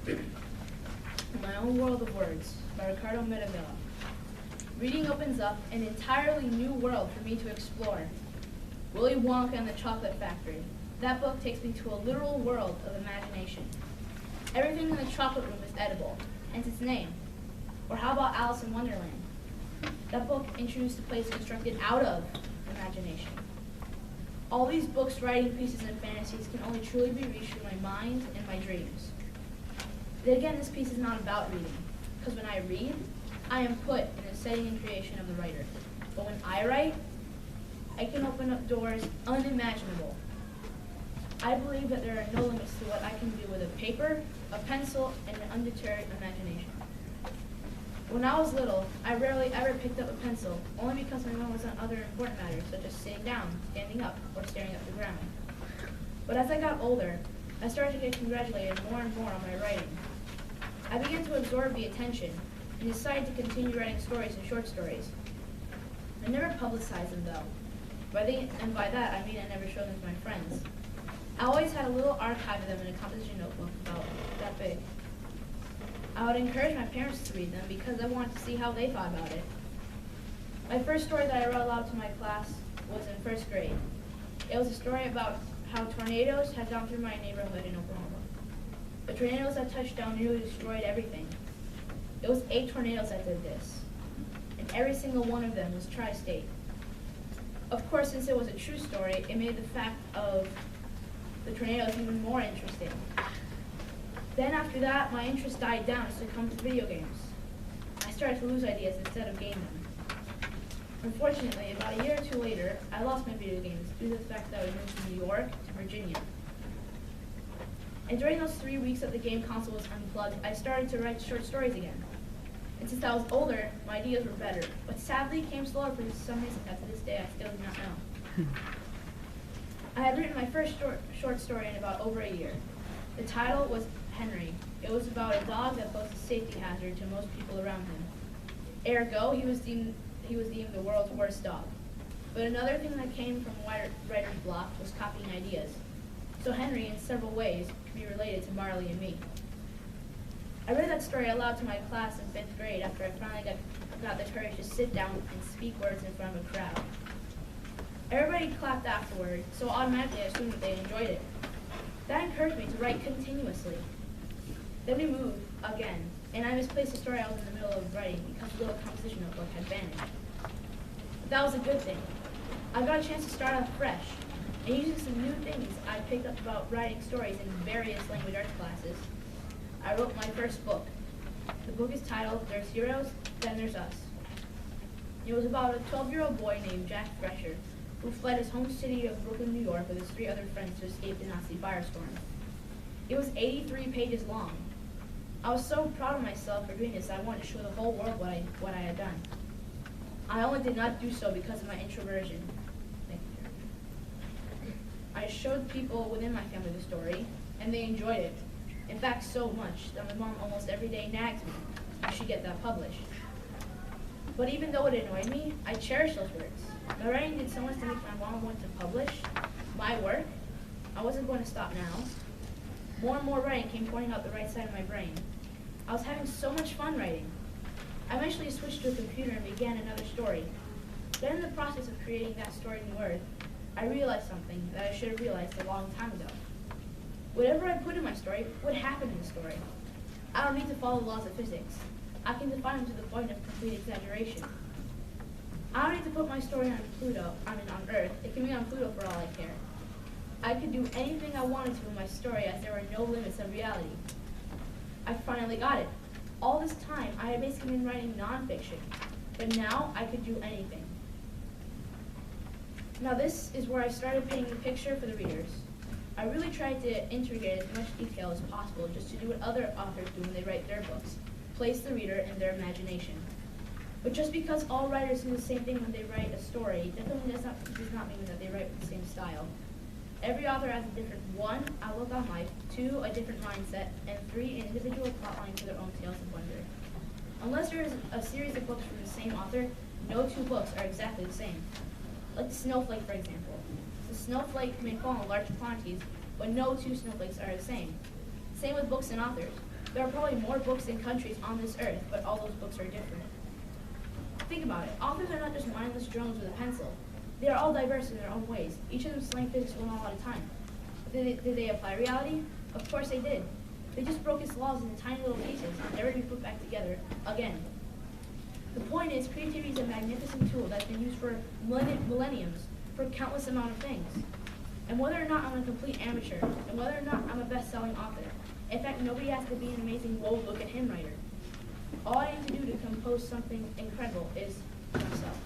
My Own World of Words by Ricardo Meravilla. Reading opens up an entirely new world for me to explore. Willy Wonka and the Chocolate Factory. That book takes me to a literal world of imagination. Everything in the chocolate room is edible, hence its name. Or how about Alice in Wonderland? That book introduced a place constructed out of imagination. All these books, writing pieces, and fantasies can only truly be reached through my mind and my dreams. Then again, this piece is not about reading, because when I read, I am put in the setting and creation of the writer. But when I write, I can open up doors unimaginable. I believe that there are no limits to what I can do with a paper, a pencil, and an undeterred imagination. When I was little, I rarely ever picked up a pencil, only because my mind was on other important matters, such as sitting down, standing up, or staring at the ground. But as I got older, I started to get congratulated more and more on my writing. I began to absorb the attention and decided to continue writing stories and short stories. I never publicized them though. And by that I mean I never showed them to my friends. I always had a little archive of them in a composition notebook about that big. I would encourage my parents to read them because I wanted to see how they thought about it. My first story that I read aloud to my class was in first grade. It was a story about how tornadoes had gone through my neighborhood in Oklahoma. The tornadoes that touched down nearly destroyed everything. It was 8 tornadoes that did this, and every single one of them was tri-state. Of course, since it was a true story, it made the fact of the tornadoes even more interesting. Then after that, my interest died down to succumb to video games. I started to lose ideas instead of gain them. Unfortunately, about a year or two later, I lost my video games due to the fact that I moved from New York to Virginia. And during those 3 weeks that the game console was unplugged, I started to write short stories again. And since I was older, my ideas were better, but sadly came slower for some reason that to this day I still do not know. I had written my first short story in about over a year. The title was Henry. It was about a dog that posed a safety hazard to most people around him. Ergo, he was deemed the world's worst dog. But another thing that came from writer's block was copying ideas. So Henry, in several ways, could be related to Marley and me. I read that story aloud to my class in 5th grade after I finally got the courage to sit down and speak words in front of a crowd. Everybody clapped afterward, so automatically I assumed that they enjoyed it. That encouraged me to write continuously. Then we moved again, and I misplaced the story I was in the middle of writing because the little composition notebook had vanished. But that was a good thing. I got a chance to start off fresh, and using some new things I picked up about writing stories in various language arts classes, I wrote my first book. The book is titled There's Heroes, Then There's Us. It was about a 12-year-old boy named Jack Thresher who fled his home city of Brooklyn, New York with his 3 other friends to escape the Nazi firestorm. It was 83 pages long. I was so proud of myself for doing this that I wanted to show the whole world what I had done. I only did not do so because of my introversion. I showed people within my family the story, and they enjoyed it. In fact, so much that my mom almost every day nagged me I should get that published. But even though it annoyed me, I cherished those words. My writing did so much to make my mom want to publish my work. I wasn't going to stop now. More and more writing came pouring out the right side of my brain. I was having so much fun writing. I eventually switched to a computer and began another story. Then in the process of creating that story in Word, I realized something that I should have realized a long time ago. Whatever I put in my story would happen in the story. I don't need to follow the laws of physics. I can define them to the point of complete exaggeration. I don't need to put my story on on Earth. It can be on Pluto for all I care. I could do anything I wanted to in my story as there were no limits of reality. I finally got it. All this time, I had basically been writing nonfiction, but now I could do anything. Now this is where I started painting the picture for the readers. I really tried to integrate as much detail as possible just to do what other authors do when they write their books, place the reader in their imagination. But just because all writers do the same thing when they write a story, definitely does not mean that they write with the same style. Every author has a different 1, outlook on life, 2, a different mindset, and 3, an individual plotline to their own tales of wonder. Unless there is a series of books from the same author, no 2 books are exactly the same. Like the snowflake, for example. The snowflake may fall in large quantities, but no 2 snowflakes are the same. Same with books and authors. There are probably more books and countries on this earth, but all those books are different. Think about it. Authors are not just mindless drones with a pencil. They are all diverse in their own ways, each of them slang physics one all at a time. Did they apply reality? Of course they did. They just broke its laws into tiny little pieces, never to be put back together again. The point is, creativity is a magnificent tool that's been used for millenniums, for countless amount of things. And whether or not I'm a complete amateur, and whether or not I'm a best-selling author, in fact, nobody has to be an amazing, whoa, look at him writer. All I need to do to compose something incredible is myself.